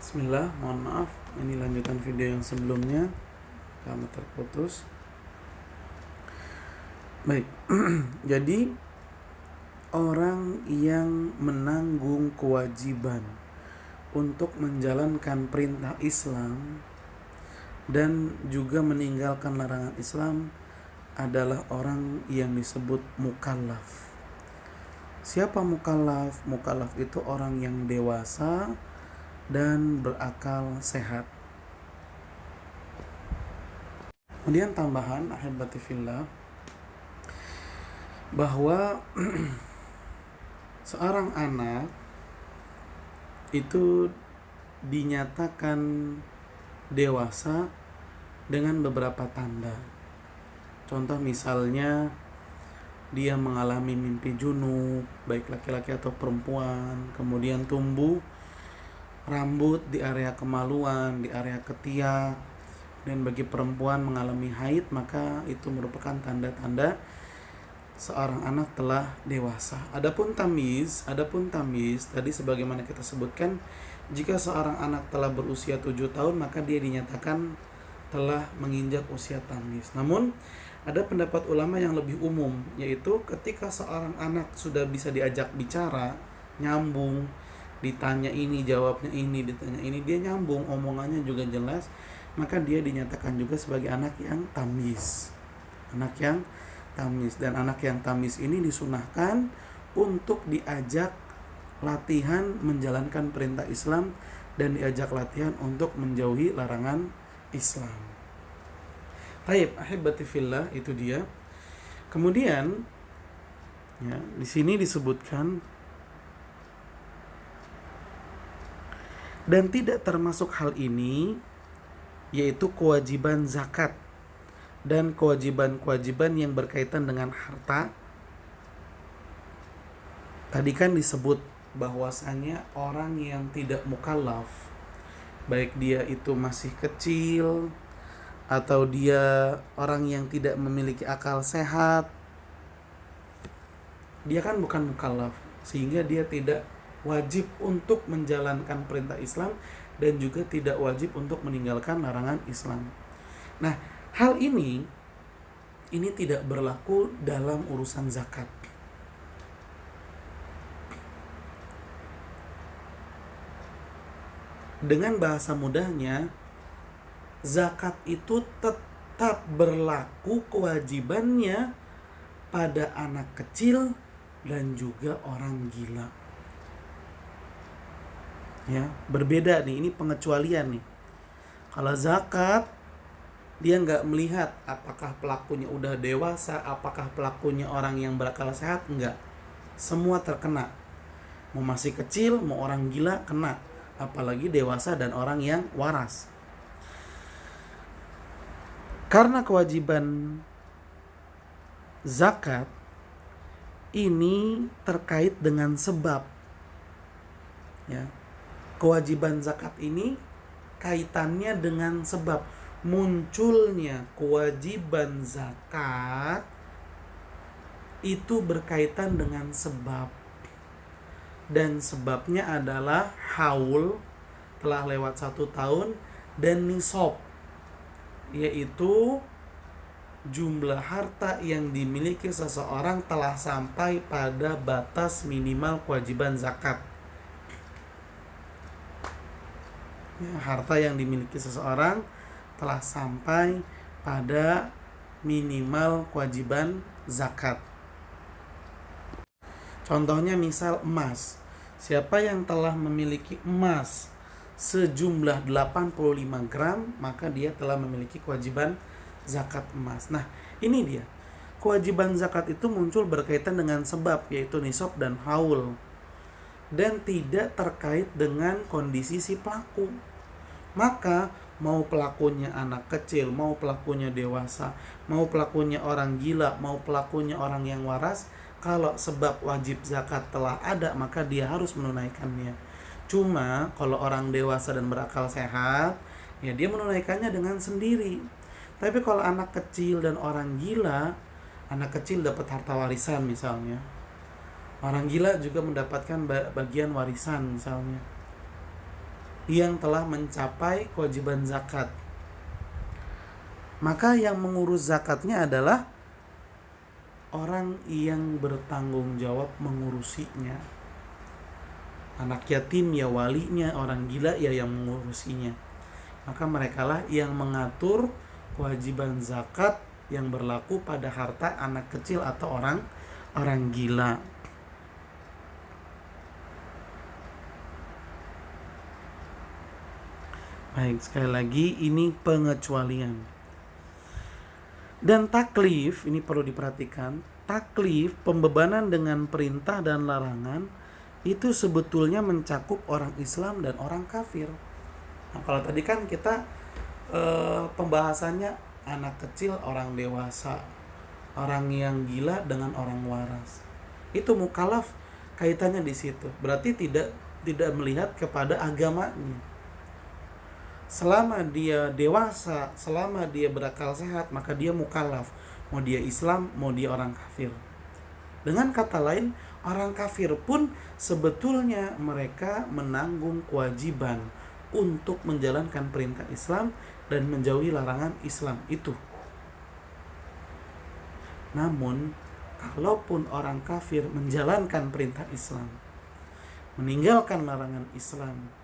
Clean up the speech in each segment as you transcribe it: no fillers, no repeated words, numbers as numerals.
Bismillah, mohon maaf, ini lanjutan video yang sebelumnya karena terputus. Baik, jadi orang yang menanggung kewajiban untuk menjalankan perintah Islam dan juga meninggalkan larangan Islam adalah orang yang disebut mukallaf. Siapa mukallaf? Mukallaf itu orang yang dewasa dan berakal sehat. Kemudian tambahan ahibati fillah bahwa seorang anak itu dinyatakan dewasa dengan beberapa tanda. Contoh misalnya dia mengalami mimpi junub, baik laki-laki atau perempuan, kemudian tumbuh rambut di area kemaluan, di area ketiak, dan bagi perempuan mengalami haid, maka itu merupakan tanda-tanda seorang anak telah dewasa. Adapun tamyiz tadi sebagaimana kita sebutkan, jika seorang anak telah berusia 7 tahun maka dia dinyatakan telah menginjak usia tamyiz. Namun ada pendapat ulama yang lebih umum, yaitu ketika seorang anak sudah bisa diajak bicara, nyambung, ditanya ini, jawabnya ini, ditanya ini, dia nyambung, omongannya juga jelas, maka dia dinyatakan juga sebagai anak yang tamyiz. Dan anak yang tamyiz ini disunahkan untuk diajak latihan menjalankan perintah Islam dan diajak latihan untuk menjauhi larangan Islam. Taib, ahibati fillah, itu dia. Kemudian ya, di sini disebutkan dan tidak termasuk hal ini yaitu kewajiban zakat dan kewajiban-kewajiban yang berkaitan dengan harta. Tadi kan disebut bahwasanya orang yang tidak mukallaf, baik dia itu masih kecil atau dia orang yang tidak memiliki akal sehat, dia kan bukan mukallaf, sehingga dia tidak wajib untuk menjalankan perintah Islam dan juga tidak wajib untuk meninggalkan larangan Islam. Nah, hal ini tidak berlaku dalam urusan zakat. Dengan bahasa mudahnya, zakat itu tetap berlaku kewajibannya pada anak kecil dan juga orang gila. Ya, berbeda nih, ini pengecualian nih. Kalau zakat, dia nggak melihat apakah pelakunya udah dewasa, apakah pelakunya orang yang berakal sehat, enggak. Semua terkena. Mau masih kecil, mau orang gila, kena. Apalagi dewasa dan orang yang waras. Karena kewajiban zakat ini terkait dengan sebab. Ya. Kewajiban zakat ini kaitannya dengan sebab. Munculnya kewajiban zakat itu berkaitan dengan sebab. Dan sebabnya adalah haul, telah lewat 1 tahun, dan nisab, yaitu jumlah harta yang dimiliki seseorang telah sampai pada batas minimal kewajiban zakat. Ya, harta yang dimiliki seseorang telah sampai pada minimal kewajiban zakat. Contohnya misal emas. Siapa yang telah memiliki emas sejumlah 85 gram, maka dia telah memiliki kewajiban zakat emas. Nah, ini dia. Kewajiban zakat itu muncul berkaitan dengan sebab, yaitu nisab dan haul. Dan tidak terkait dengan kondisi si pelaku. Maka mau pelakunya anak kecil, mau pelakunya dewasa, mau pelakunya orang gila, mau pelakunya orang yang waras, kalau sebab wajib zakat telah ada, maka dia harus menunaikannya. Cuma kalau orang dewasa dan berakal sehat, ya dia menunaikannya dengan sendiri. Tapi kalau anak kecil dan orang gila, anak kecil dapat harta warisan misalnya, orang gila juga mendapatkan bagian warisan misalnya. yang telah mencapai kewajiban zakat. Maka yang mengurus zakatnya adalah orang yang bertanggung jawab mengurusinya. Anak yatim ya walinya, orang gila ya yang mengurusinya. Maka merekalah yang mengatur kewajiban zakat yang berlaku pada harta anak kecil atau orang gila. Baik, sekali lagi ini pengecualian. Dan taklif, ini perlu diperhatikan, taklif, pembebanan dengan perintah dan larangan, itu sebetulnya mencakup orang Islam dan orang kafir. Nah, kalau tadi kan kita pembahasannya anak kecil, orang dewasa, orang yang gila dengan orang waras. Itu mukallaf kaitannya di situ. Berarti tidak melihat kepada agamanya. Selama dia dewasa, selama dia berakal sehat, maka dia mukallaf. Mau dia Islam, mau dia orang kafir. Dengan kata lain, orang kafir pun sebetulnya mereka menanggung kewajiban untuk menjalankan perintah Islam dan menjauhi larangan Islam itu. Namun, kalaupun orang kafir menjalankan perintah Islam, meninggalkan larangan Islam,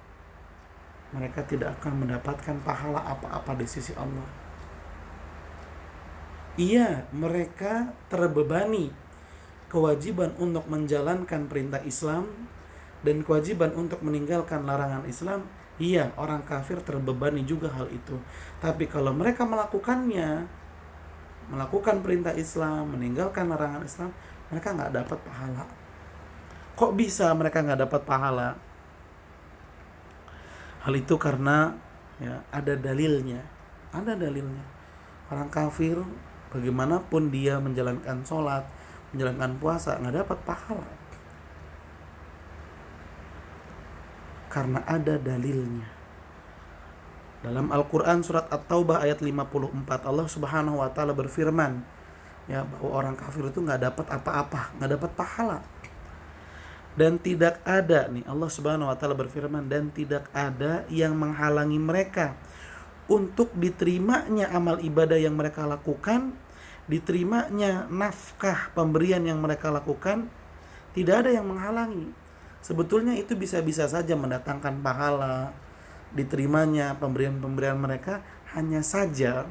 mereka tidak akan mendapatkan pahala apa-apa di sisi Allah. Iya, mereka terbebani kewajiban untuk menjalankan perintah Islam dan kewajiban untuk meninggalkan larangan Islam. Iya, orang kafir terbebani juga hal itu. Tapi kalau mereka melakukannya, melakukan perintah Islam, meninggalkan larangan Islam, mereka nggak dapat pahala. Kok bisa mereka nggak dapat pahala? Hal itu karena ada dalilnya. Ada dalilnya. Orang kafir bagaimanapun dia menjalankan sholat, menjalankan puasa, nggak dapat pahala. Karena ada dalilnya. Dalam Al-Quran surat At-Taubah ayat 54, Allah Subhanahu wa Ta'ala berfirman, bahwa orang kafir itu nggak dapat apa-apa, nggak dapat pahala. Dan tidak ada, Allah Subhanahu wa Ta'ala berfirman, dan tidak ada yang menghalangi mereka untuk diterimanya amal ibadah yang mereka lakukan, diterimanya nafkah pemberian yang mereka lakukan. Tidak ada yang menghalangi. Sebetulnya itu bisa-bisa saja mendatangkan pahala, diterimanya pemberian-pemberian mereka, hanya saja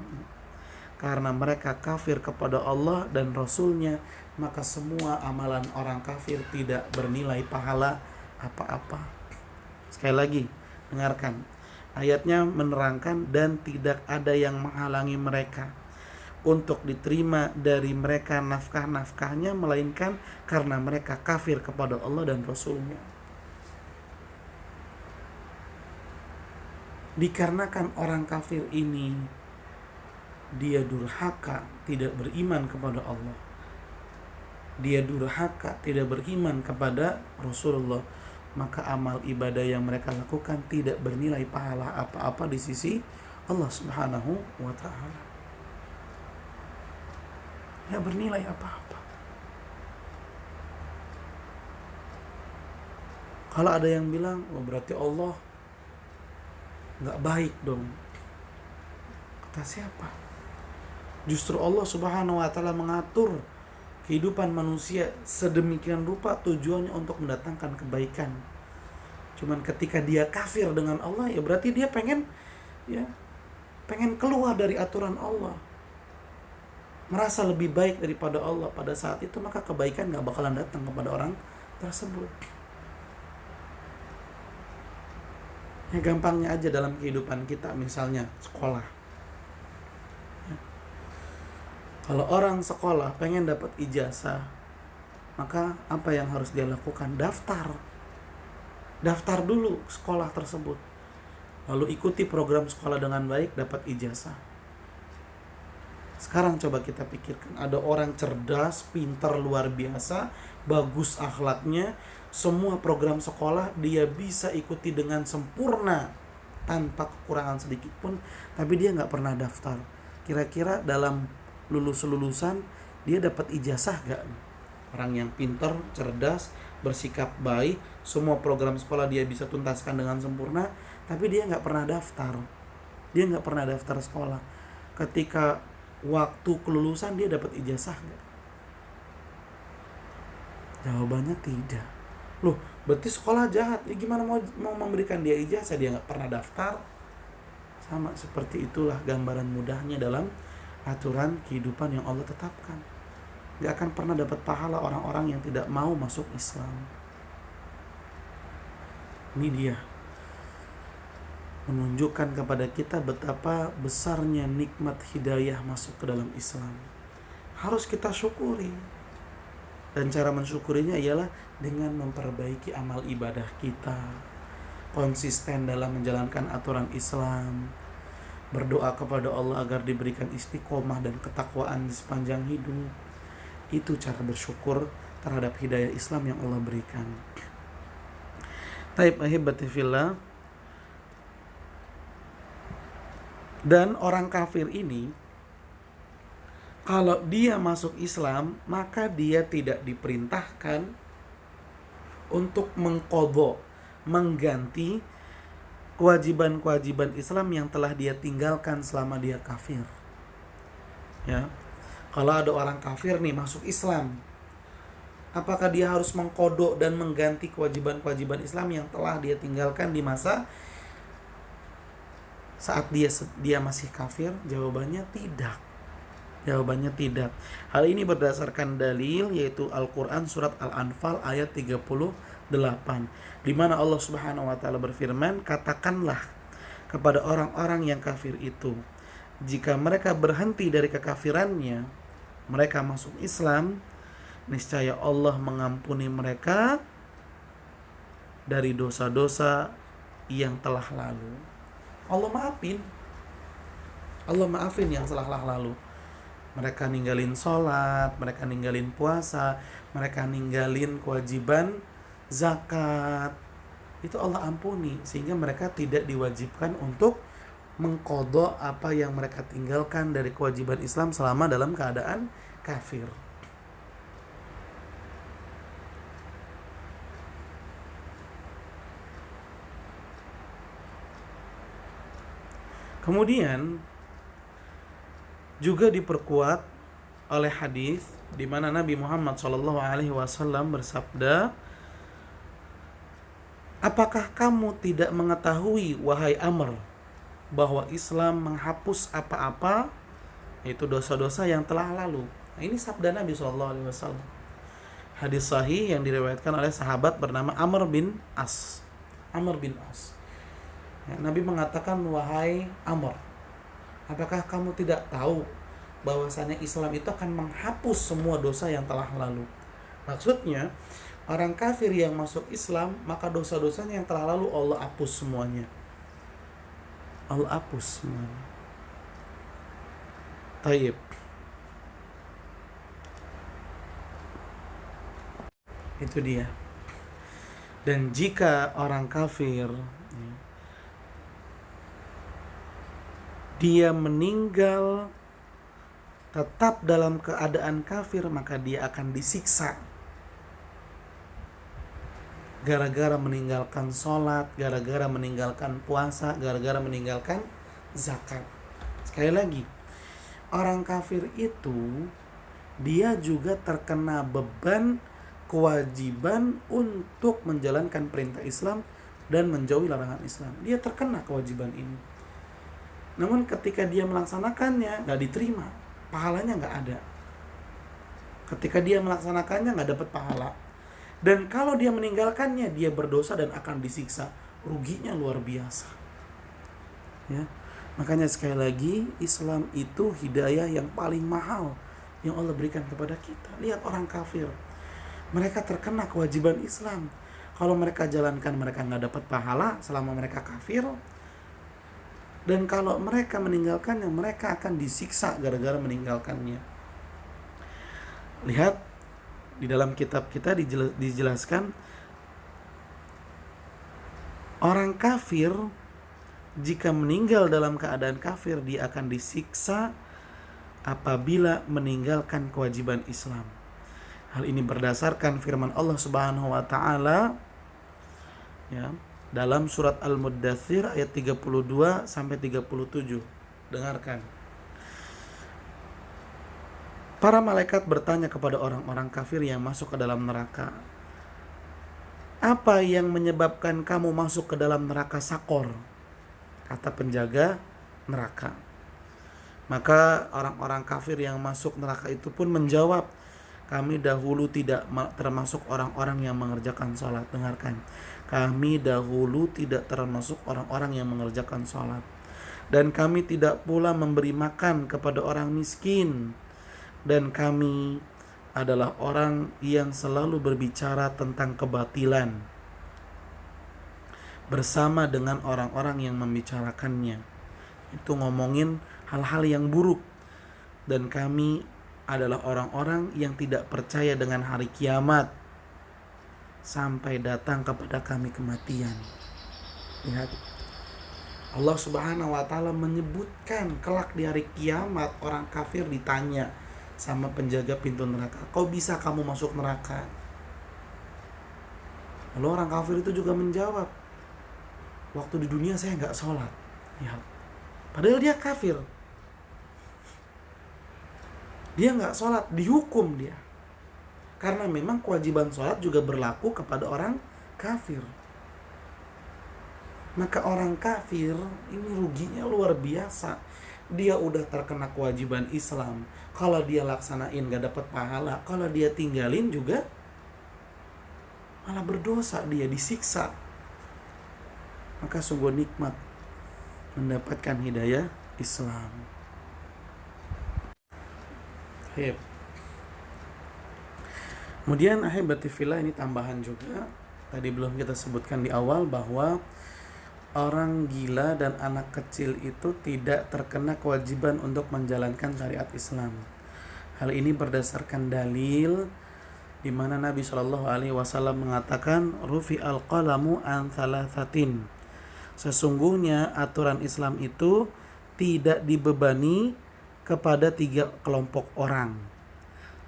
karena mereka kafir kepada Allah dan Rasul-Nya, maka semua amalan orang kafir tidak bernilai pahala apa-apa. Sekali lagi, dengarkan. Ayatnya menerangkan, dan tidak ada yang menghalangi mereka untuk diterima dari mereka nafkah-nafkahnya, melainkan karena mereka kafir kepada Allah dan Rasul-Nya. Dikarenakan orang kafir ini dia durhaka, tidak beriman kepada Allah, dia durhaka, tidak beriman kepada Rasulullah, maka amal ibadah yang mereka lakukan tidak bernilai pahala apa-apa di sisi Allah Subhanahu wa Ta'ala. Tidak bernilai apa-apa. Kalau ada yang bilang, berarti Allah nggak baik dong. Kata siapa? Justru Allah Subhanahu wa Ta'ala mengatur kehidupan manusia sedemikian rupa tujuannya untuk mendatangkan kebaikan. Cuman ketika dia kafir dengan Allah, ya berarti dia pengen keluar dari aturan Allah, merasa lebih baik daripada Allah. Pada saat itu maka kebaikan gak bakalan datang kepada orang tersebut. Gampangnya aja dalam kehidupan kita, misalnya sekolah. Kalau orang sekolah pengen dapat ijazah, maka apa yang harus dia lakukan? Daftar dulu sekolah tersebut, lalu ikuti program sekolah dengan baik, dapat ijazah. Sekarang coba kita pikirkan, ada orang cerdas, pintar, luar biasa, bagus akhlaknya, semua program sekolah dia bisa ikuti dengan sempurna tanpa kekurangan sedikit pun, tapi dia nggak pernah daftar. Kira-kira dalam lulusan dia dapat ijazah gak? Orang yang pintar, cerdas, bersikap baik, semua program sekolah dia bisa tuntaskan dengan sempurna, tapi dia nggak pernah daftar. Dia nggak pernah daftar sekolah. Ketika waktu kelulusan dia dapat ijazah nggak? Jawabannya tidak. Loh, berarti sekolah jahat. Ya gimana mau memberikan dia ijazah, dia nggak pernah daftar? Sama seperti itulah gambaran mudahnya dalam aturan kehidupan yang Allah tetapkan. Gak akan pernah dapat pahala orang-orang yang tidak mau masuk Islam. Ini dia menunjukkan kepada kita betapa besarnya nikmat hidayah masuk ke dalam Islam. Harus kita syukuri. Dan cara mensyukurinya ialah dengan memperbaiki amal ibadah kita, konsisten dalam menjalankan aturan Islam, berdoa kepada Allah agar diberikan istiqomah dan ketakwaan di sepanjang hidup. Itu cara bersyukur terhadap hidayah Islam yang Allah berikan. Taib ahibati fillah. Dan orang kafir ini, kalau dia masuk Islam, maka dia tidak diperintahkan untuk mengqadha, mengganti kewajiban-kewajiban Islam yang telah dia tinggalkan selama dia kafir. Ya. Kalau ada orang kafir nih masuk Islam, apakah dia harus mengqadha dan mengganti kewajiban-kewajiban Islam yang telah dia tinggalkan di masa saat dia masih kafir? Jawabannya tidak. Jawabannya tidak. Hal ini berdasarkan dalil, yaitu Al-Quran surat Al-Anfal ayat 38, di mana Allah Subhanahu wa taala berfirman, "Katakanlah kepada orang-orang yang kafir itu, jika mereka berhenti dari kekafirannya, mereka masuk Islam, niscaya Allah mengampuni mereka dari dosa-dosa yang telah lalu." Allah maafin yang telah lalu. Mereka ninggalin sholat, mereka ninggalin puasa, mereka ninggalin kewajiban zakat, itu Allah ampuni, sehingga mereka tidak diwajibkan untuk mengqadha apa yang mereka tinggalkan dari kewajiban Islam selama dalam keadaan kafir. Kemudian juga diperkuat oleh hadis di mana Nabi Muhammad SAW bersabda, "Apakah kamu tidak mengetahui, wahai Amr, bahwa Islam menghapus apa-apa, yaitu dosa-dosa yang telah lalu?" Nah, ini sabda Nabi SAW. Hadis sahih yang diriwayatkan oleh sahabat bernama Amr bin As. Ya, Nabi mengatakan, "Wahai Amr, apakah kamu tidak tahu bahwasanya Islam itu akan menghapus semua dosa yang telah lalu?" Maksudnya, orang kafir yang masuk Islam, maka dosa-dosanya yang telah lalu Allah hapus semuanya. Allah hapus semuanya. Taib. Itu dia. Dan jika orang kafir dia meninggal tetap dalam keadaan kafir, maka dia akan disiksa gara-gara meninggalkan sholat, gara-gara meninggalkan puasa, gara-gara meninggalkan zakat. Sekali lagi, orang kafir itu dia juga terkena beban kewajiban untuk menjalankan perintah Islam dan menjauhi larangan Islam. Dia terkena kewajiban ini. Namun ketika dia melaksanakannya gak diterima, pahalanya gak ada. Ketika dia melaksanakannya gak dapat pahala. Dan kalau dia meninggalkannya, dia berdosa dan akan disiksa. Ruginya luar biasa. Ya, makanya sekali lagi, Islam itu hidayah yang paling mahal yang Allah berikan kepada kita. Lihat orang kafir, mereka terkena kewajiban Islam. Kalau mereka jalankan, mereka gak dapat pahala selama mereka kafir. Dan kalau mereka meninggalkannya, mereka akan disiksa gara-gara meninggalkannya. Lihat, di dalam kitab kita dijelaskan, orang kafir jika meninggal dalam keadaan kafir, dia akan disiksa apabila meninggalkan kewajiban Islam. Hal ini berdasarkan firman Allah Subhanahu wa taala ya, dalam surat Al-Muddatsir ayat 32 sampai 37. Dengarkan. Para malaikat bertanya kepada orang-orang kafir yang masuk ke dalam neraka, "Apa yang menyebabkan kamu masuk ke dalam neraka Sakor?" Kata penjaga neraka. Maka orang-orang kafir yang masuk neraka itu pun menjawab, "Kami dahulu tidak termasuk orang-orang yang mengerjakan sholat." Dengarkan. Kami dahulu tidak termasuk orang-orang yang mengerjakan sholat. Dan kami tidak pula memberi makan kepada orang miskin. Dan kami adalah orang yang selalu berbicara tentang kebatilan bersama dengan orang-orang yang membicarakannya. Itu ngomongin hal-hal yang buruk. Dan kami adalah orang-orang yang tidak percaya dengan hari kiamat sampai datang kepada kami kematian. Lihat, Allah Subhanahu wa taala menyebutkan kelak di hari kiamat orang kafir ditanya sama penjaga pintu neraka, "Kok bisa kamu masuk neraka?" Lalu orang kafir itu juga menjawab, "Waktu di dunia saya nggak sholat." Ya, padahal dia kafir. Dia nggak sholat, dihukum dia. Karena memang kewajiban sholat juga berlaku kepada orang kafir. Maka orang kafir ini ruginya luar biasa. Dia udah terkena kewajiban Islam. Kalau dia laksanain gak dapat pahala. Kalau dia tinggalin juga malah berdosa, dia disiksa. Maka sungguh nikmat mendapatkan hidayah Islam. Kemudian ahibati fillah, ini tambahan juga. Tadi belum kita sebutkan di awal bahwa orang gila dan anak kecil itu tidak terkena kewajiban untuk menjalankan syariat Islam. Hal ini berdasarkan dalil di mana Nabi Shallallahu Alaihi Wasallam mengatakan, "Rufi al-qalamu an thalathatin." Sesungguhnya aturan Islam itu tidak dibebani kepada 3 kelompok orang.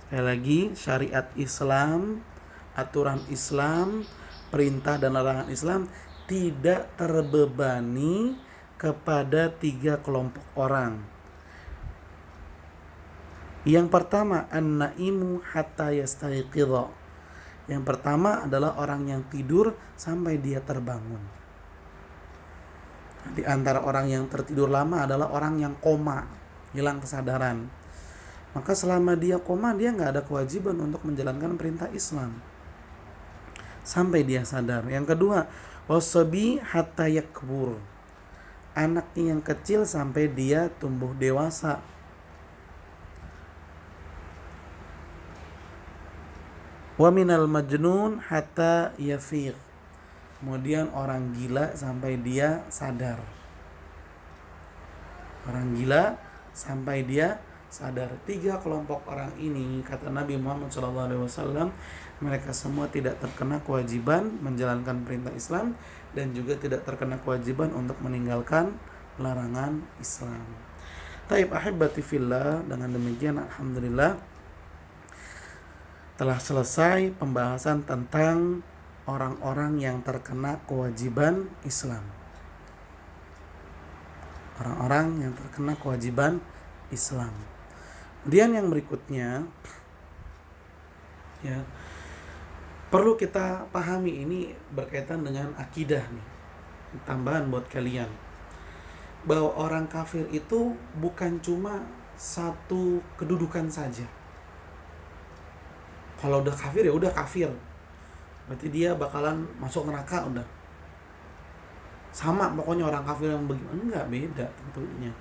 Sekali lagi, syariat Islam, aturan Islam, perintah dan larangan Islam tidak terbebani kepada 3 kelompok orang. Yang pertama, an-naimu hatta yastayqidha. Yang pertama adalah orang yang tidur sampai dia terbangun. Di antara orang yang tertidur lama adalah orang yang koma, hilang kesadaran. Maka selama dia koma, dia nggak ada kewajiban untuk menjalankan perintah Islam sampai dia sadar. Yang kedua, wasabi hatta yakbur. Anaknya yang kecil sampai dia tumbuh dewasa. Wa minal majnun hatta yafiq. Kemudian orang gila sampai dia sadar. Orang gila sampai dia sadar. 3 kelompok orang ini, kata Nabi Muhammad SAW, mereka semua tidak terkena kewajiban menjalankan perintah Islam dan juga tidak terkena kewajiban untuk meninggalkan larangan Islam. Taib ahibati fillah, dengan demikian alhamdulillah telah selesai pembahasan tentang orang-orang yang terkena kewajiban Islam. Orang-orang yang terkena kewajiban Islam. Kemudian yang berikutnya, ya, perlu kita pahami, ini berkaitan dengan akidah nih. Tambahan buat kalian, bahwa orang kafir itu bukan cuma satu kedudukan saja. Kalau udah kafir ya udah kafir, berarti dia bakalan masuk neraka udah. Sama pokoknya orang kafir yang bagaimana, enggak, beda tentunya.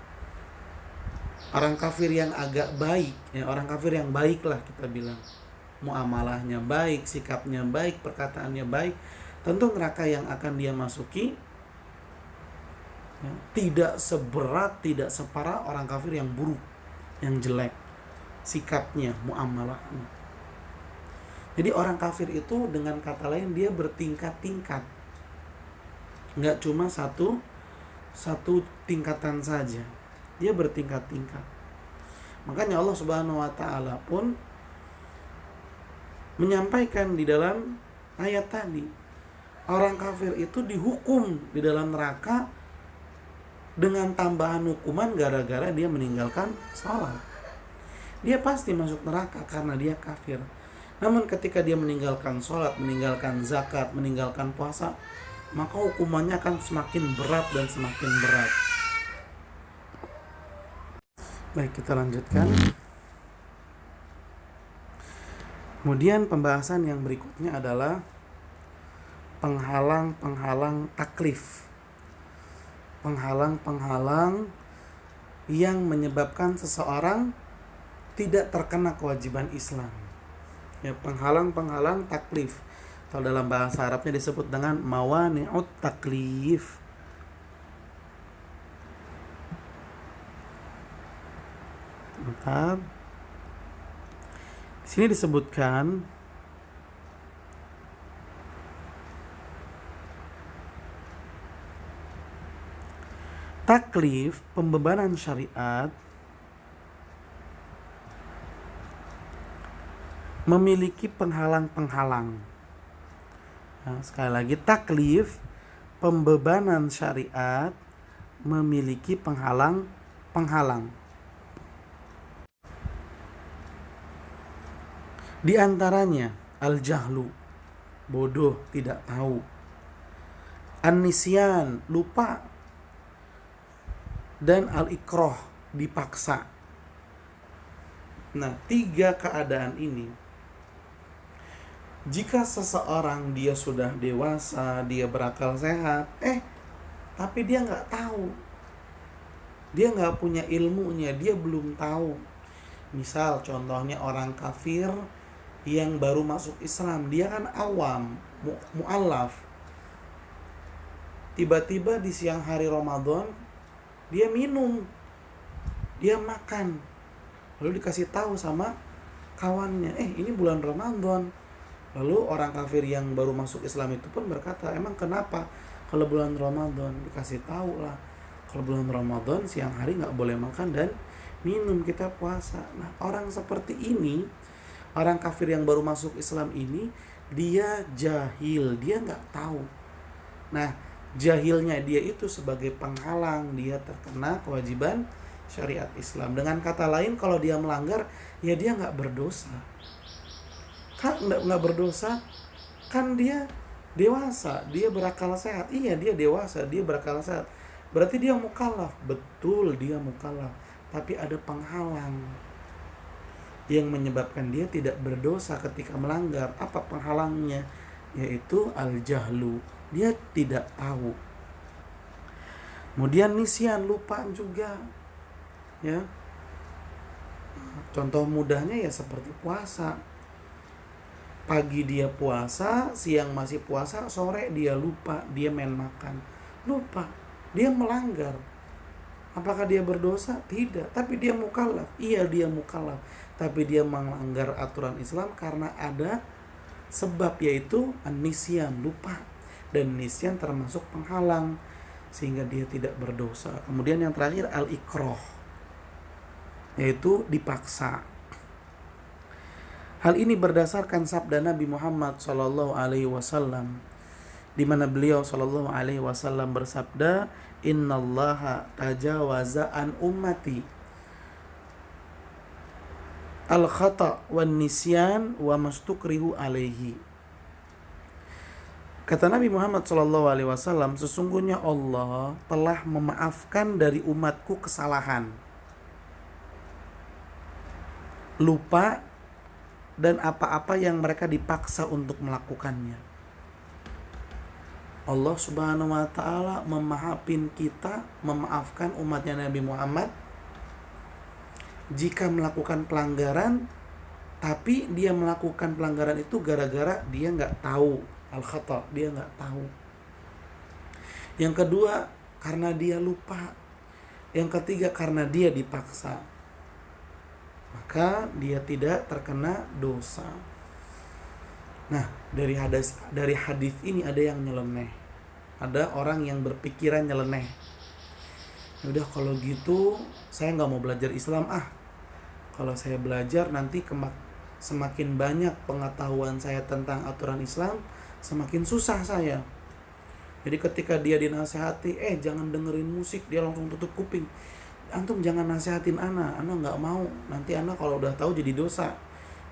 Orang kafir yang agak baik, ya orang kafir yang baik lah kita bilang, muamalahnya baik, sikapnya baik, perkataannya baik, tentu neraka yang akan dia masuki ya, tidak seberat, tidak separah orang kafir yang buruk, yang jelek sikapnya, muamalahnya. Jadi orang kafir itu dengan kata lain dia bertingkat-tingkat, nggak cuma satu tingkatan saja, dia bertingkat-tingkat. Makanya Allah Subhanahu wa taala pun menyampaikan di dalam ayat tadi. Orang kafir itu dihukum di dalam neraka dengan tambahan hukuman gara-gara dia meninggalkan sholat. Dia pasti masuk neraka karena dia kafir. Namun ketika dia meninggalkan sholat, meninggalkan zakat, meninggalkan puasa, maka hukumannya akan semakin berat dan semakin berat. Baik, kita lanjutkan. Kemudian pembahasan yang berikutnya adalah penghalang-penghalang taklif. Penghalang-penghalang yang menyebabkan seseorang tidak terkena kewajiban Islam. Ya, penghalang-penghalang taklif. Atau dalam bahasa Arabnya disebut dengan mawani'ut taklif. Bentar. Di sini disebutkan taklif, pembebanan syariat, memiliki penghalang-penghalang. Nah, sekali lagi, taklif, pembebanan syariat, memiliki penghalang-penghalang. Di antaranya al-jahlu, bodoh, tidak tahu. An-nisyan, lupa. Dan al-ikrah, dipaksa. Nah, 3 keadaan ini, jika seseorang dia sudah dewasa, dia berakal sehat, tapi dia nggak tahu, dia nggak punya ilmunya, dia belum tahu. Misal contohnya orang kafir yang baru masuk Islam, dia kan awam, mu'allaf. Tiba-tiba di siang hari Ramadan, dia minum, dia makan, lalu dikasih tahu sama kawannya, ini bulan Ramadan. Lalu orang kafir yang baru masuk Islam itu pun berkata, emang kenapa kalau bulan Ramadan? Dikasih tahu lah, kalau bulan Ramadan siang hari nggak boleh makan dan minum, kita puasa. Nah, orang seperti ini, orang kafir yang baru masuk Islam ini, dia jahil, dia nggak tahu. Nah, jahilnya dia itu sebagai penghalang dia terkena kewajiban syariat Islam. Dengan kata lain, kalau dia melanggar, ya dia nggak berdosa. Kan nggak berdosa, kan dia dewasa, dia berakal sehat. Iya, dia dewasa, dia berakal sehat. Berarti dia mukallaf. Betul, dia mukallaf. Tapi ada penghalang yang menyebabkan dia tidak berdosa ketika melanggar. Apa penghalangnya? Yaitu al-jahlu, dia tidak tahu. Kemudian nisyan, lupa juga. Ya. Contoh mudahnya ya seperti puasa. Pagi dia puasa, siang masih puasa, sore dia lupa, dia main makan. Lupa, dia melanggar. Apakah dia berdosa? Tidak. Tapi dia mukallaf. Iya, dia mukallaf. Tapi dia melanggar aturan Islam karena ada sebab, yaitu nisyan, lupa. Dan nisyan termasuk penghalang sehingga dia tidak berdosa. Kemudian yang terakhir al-ikrah, yaitu dipaksa. Hal ini berdasarkan sabda Nabi Muhammad SAW, di mana beliau SAW bersabda, innallaha tajawaza an ummati al-khata' wan nisyan wa mastukrihu alaihi. Kata Nabi Muhammad SAW, sesungguhnya Allah telah memaafkan dari umatku kesalahan, lupa, dan apa-apa yang mereka dipaksa untuk melakukannya. Allah Subhanahu wa ta'ala memaafkan kita, memaafkan umatnya Nabi Muhammad jika melakukan pelanggaran, tapi dia melakukan pelanggaran itu gara-gara dia nggak tahu, al-khata', dia nggak tahu. Yang kedua, karena dia lupa. Yang ketiga, karena dia dipaksa, maka dia tidak terkena dosa. Nah, dari hadis ini ada yang nyeleneh. Ada orang yang berpikiran nyeleneh. Udah kalau gitu saya nggak mau belajar Islam. Kalau saya belajar nanti semakin banyak pengetahuan saya tentang aturan Islam, semakin susah saya. Jadi ketika dia dinasehati, jangan dengerin musik, dia langsung tutup kuping. Antum jangan nasihatin ana nggak mau. Nanti ana kalau udah tahu jadi dosa.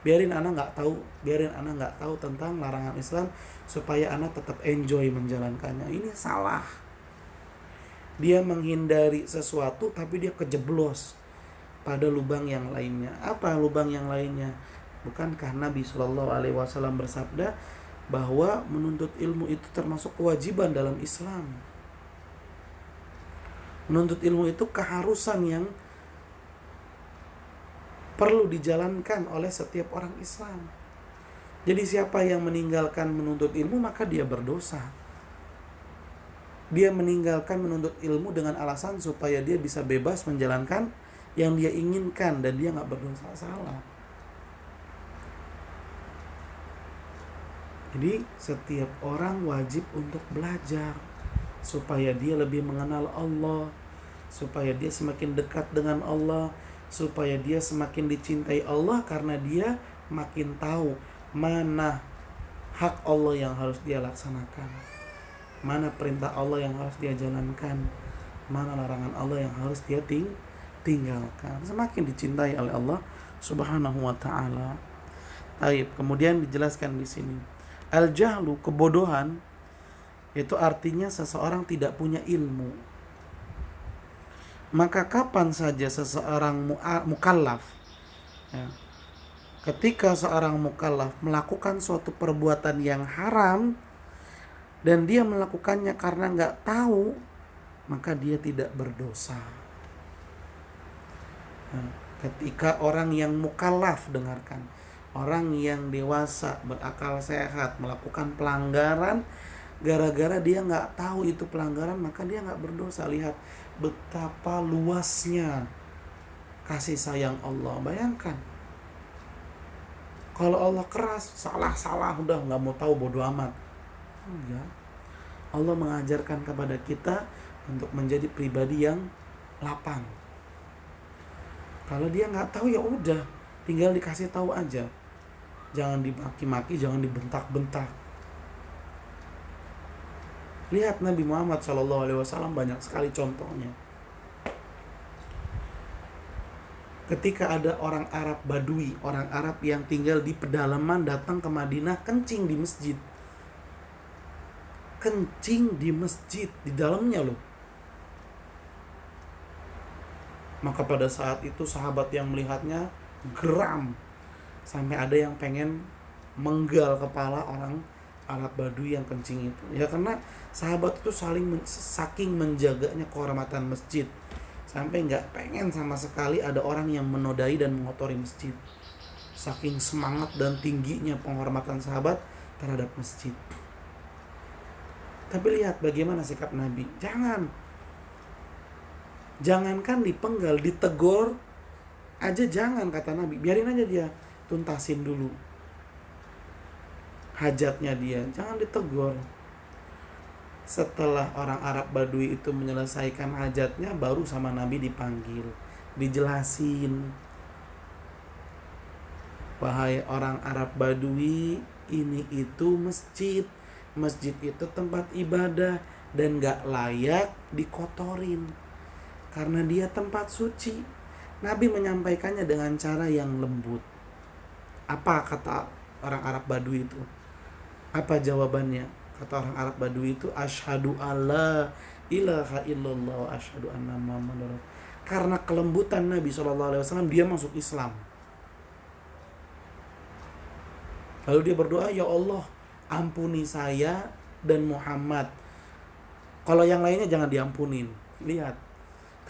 Biarin ana nggak tahu tentang larangan Islam supaya ana tetap enjoy menjalankannya. Ini salah. Dia menghindari sesuatu tapi dia kejeblos pada lubang yang lainnya. Apa lubang yang lainnya? Bukankah Nabi Shallallahu Alaihi Wasallam bersabda bahwa menuntut ilmu itu termasuk kewajiban dalam Islam? Menuntut ilmu itu keharusan yang perlu dijalankan oleh setiap orang Islam. Jadi siapa yang meninggalkan menuntut ilmu maka dia berdosa. Dia meninggalkan menuntut ilmu dengan alasan supaya dia bisa bebas menjalankan yang dia inginkan dan dia gak berdosa, salah. Jadi setiap orang wajib untuk belajar supaya dia lebih mengenal Allah, supaya dia semakin dekat dengan Allah, supaya dia semakin dicintai Allah karena dia makin tahu mana hak Allah yang harus dia laksanakan, mana perintah Allah yang harus dia jalankan, mana larangan Allah yang harus dia tinggalkan. Semakin dicintai oleh Allah Subhanahu wa taala. Baik, kemudian dijelaskan di sini. Al-jahlu, kebodohan, itu artinya seseorang tidak punya ilmu. Maka kapan saja seseorang mukallaf, ketika seorang mukallaf melakukan suatu perbuatan yang haram dan dia melakukannya karena gak tahu, maka dia tidak berdosa. Ketika orang yang mukallaf, dengarkan, orang yang dewasa, berakal sehat, melakukan pelanggaran gara-gara dia gak tahu itu pelanggaran, maka dia gak berdosa. Lihat betapa luasnya kasih sayang Allah. Bayangkan kalau Allah keras, salah udah gak mau tahu, bodo amat. Enggak. Allah mengajarkan kepada kita untuk menjadi pribadi yang lapang. Kalau dia gak tahu ya udah, tinggal dikasih tahu aja. Jangan dimaki-maki, jangan dibentak-bentak. Lihat Nabi Muhammad SAW banyak sekali contohnya. Ketika ada orang Arab Badui, orang Arab yang tinggal di pedalaman datang ke Madinah, kencing di masjid. Kencing di masjid, di dalamnya loh. Maka pada saat itu sahabat yang melihatnya geram. Sampai ada yang pengen menggal kepala orang Arab Badui yang kencing itu. Ya karena sahabat itu saking menjaganya kehormatan masjid, sampai gak pengen sama sekali ada orang yang menodai dan mengotori masjid. Saking semangat dan tingginya penghormatan sahabat terhadap masjid. Tapi lihat bagaimana sikap Nabi. Jangankan dipenggal, ditegur aja jangan, kata Nabi. Biarin aja dia tuntasin dulu hajatnya dia, jangan ditegur. Setelah orang Arab Badui itu menyelesaikan hajatnya, baru sama Nabi dipanggil, dijelasin, wahai orang Arab Badui, ini itu masjid itu tempat ibadah dan gak layak dikotorin karena dia tempat suci. Nabi menyampaikannya dengan cara yang lembut. Apa kata orang Arab Badui itu? Apa jawabannya? Kata orang Arab Badui itu, asyhadu alla ilaha illallah wa asyhadu anna muhammadar rasulullah. Karena kelembutan Nabi SAW, dia masuk Islam. Lalu dia berdoa, ya Allah, ampuni saya dan Muhammad. Kalau yang lainnya jangan diampunin. Lihat,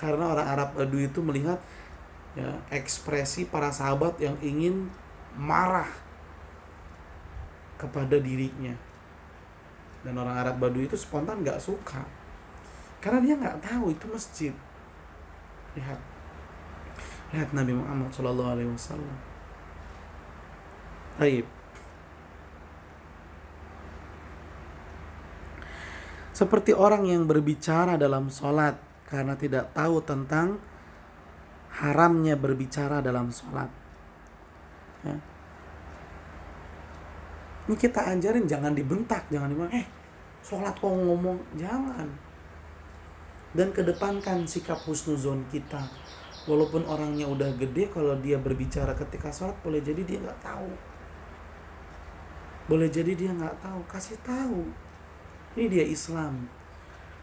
karena orang Arab Badui itu melihat ekspresi para sahabat yang ingin marah kepada dirinya. Dan orang Arab Badui itu spontan gak suka, karena dia gak tahu itu masjid. Lihat Nabi Muhammad SAW. Baik. Seperti orang yang berbicara dalam sholat karena tidak tahu tentang haramnya berbicara dalam sholat. Ini kita ajarin, jangan dibentak, jangan dibilang, sholat kok ngomong, jangan. Dan kedepankan sikap husnuzon kita. Walaupun orangnya udah gede, kalau dia berbicara ketika sholat, boleh jadi dia nggak tahu. Boleh jadi dia nggak tahu, kasih tahu. Ini dia Islam.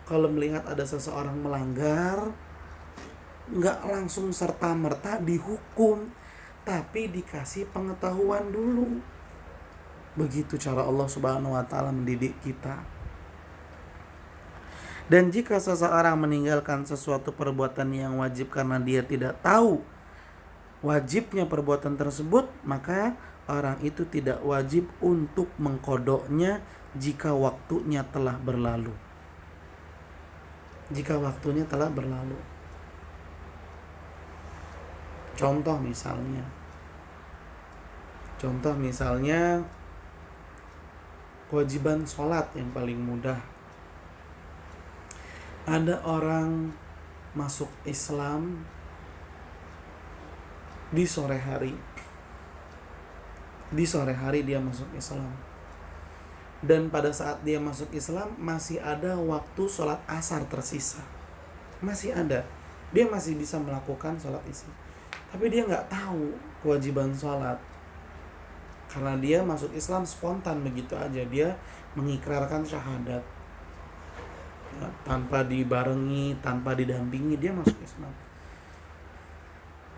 Kalau melihat ada seseorang melanggar, nggak langsung serta-merta dihukum, tapi dikasih pengetahuan dulu. Begitu cara Allah Subhanahu wa Ta'ala mendidik kita. Dan jika seseorang meninggalkan sesuatu perbuatan yang wajib karena dia tidak tahu wajibnya perbuatan tersebut, maka orang itu tidak wajib untuk mengkodoknya jika waktunya telah berlalu. Jika waktunya telah berlalu. Contoh misalnya kewajiban sholat yang paling mudah. Ada orang masuk Islam di sore hari. Di sore hari dia masuk Islam. Dan pada saat dia masuk Islam masih ada waktu sholat asar tersisa. Masih ada. Dia masih bisa melakukan sholat isya. Tapi dia nggak tahu kewajiban sholat. Karena dia masuk Islam spontan begitu aja. Dia mengikrarkan syahadat. Tanpa dibarengi, tanpa didampingi, dia masuk Islam.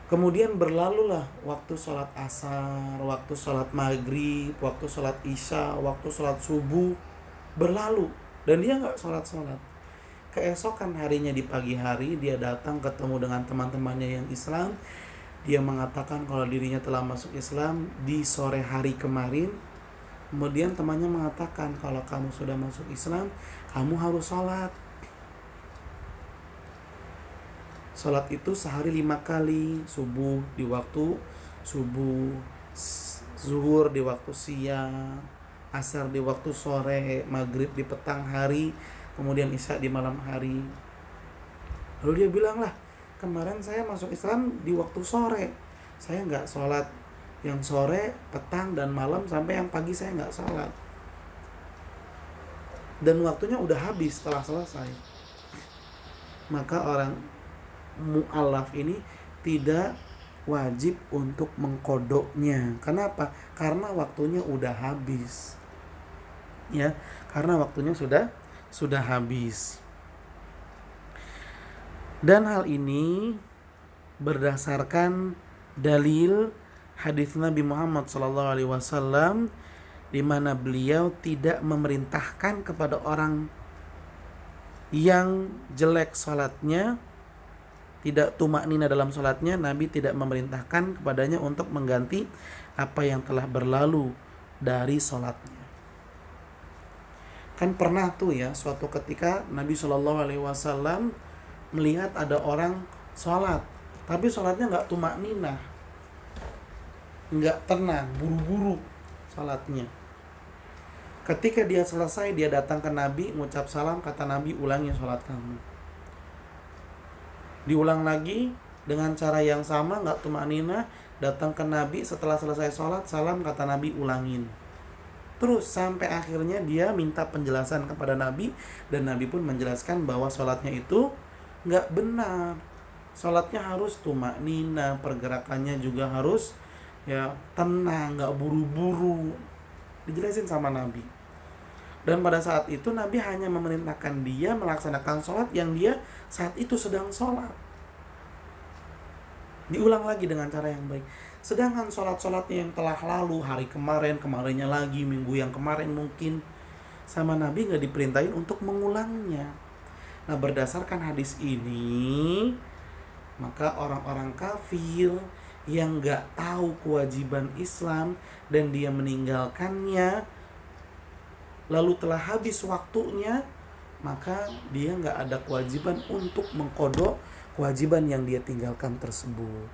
Kemudian berlalulah waktu sholat asar, waktu sholat maghrib, waktu sholat isya, waktu sholat subuh. Berlalu. Dan dia gak sholat-sholat. Keesokan harinya di pagi hari, dia datang ketemu dengan teman-temannya yang Islam. Dia mengatakan kalau dirinya telah masuk Islam di sore hari kemarin. Kemudian temannya mengatakan, kalau kamu sudah masuk Islam, kamu harus sholat. Sholat itu sehari 5 kali. Subuh di waktu subuh, zuhur di waktu siang, asar di waktu sore, maghrib di petang hari, kemudian isya di malam hari. Lalu dia bilang, lah kemarin saya masuk Islam di waktu sore, saya gak sholat yang sore, petang, dan malam, sampai yang pagi saya nggak sholat. Dan waktunya udah habis setelah selesai. Maka orang mu'allaf ini tidak wajib untuk mengkodoknya. Kenapa? Karena waktunya udah habis. Ya, karena waktunya sudah habis. Dan hal ini berdasarkan dalil hadis Nabi Muhammad SAW, di mana beliau tidak memerintahkan kepada orang yang jelek sholatnya, tidak tumaknina dalam sholatnya. Nabi tidak memerintahkan kepadanya untuk mengganti apa yang telah berlalu dari sholatnya. Kan pernah tuh ya, suatu ketika Nabi SAW melihat ada orang sholat, tapi sholatnya gak tumaknina, nggak tenang, buru-buru salatnya. Ketika dia selesai, dia datang ke Nabi, ngucap salam, kata Nabi, ulangi salat kamu. Diulang lagi dengan cara yang sama, nggak tumanina, datang ke Nabi setelah selesai salat, salam, kata Nabi, ulangin. Terus sampai akhirnya dia minta penjelasan kepada Nabi, dan Nabi pun menjelaskan bahwa salatnya itu nggak benar. Salatnya harus tumanina, pergerakannya juga harus tenang, gak buru-buru. Dijelasin sama Nabi. Dan pada saat itu Nabi hanya memerintahkan dia melaksanakan sholat yang dia saat itu sedang sholat. Diulang lagi dengan cara yang baik. Sedangkan sholat-sholatnya yang telah lalu, hari kemarin, kemarinnya lagi, minggu yang kemarin mungkin, sama Nabi gak diperintahin untuk mengulangnya. Nah, berdasarkan hadis ini, maka orang-orang kafir yang gak tahu kewajiban Islam dan dia meninggalkannya, lalu telah habis waktunya, maka dia gak ada kewajiban untuk mengkodok kewajiban yang dia tinggalkan tersebut.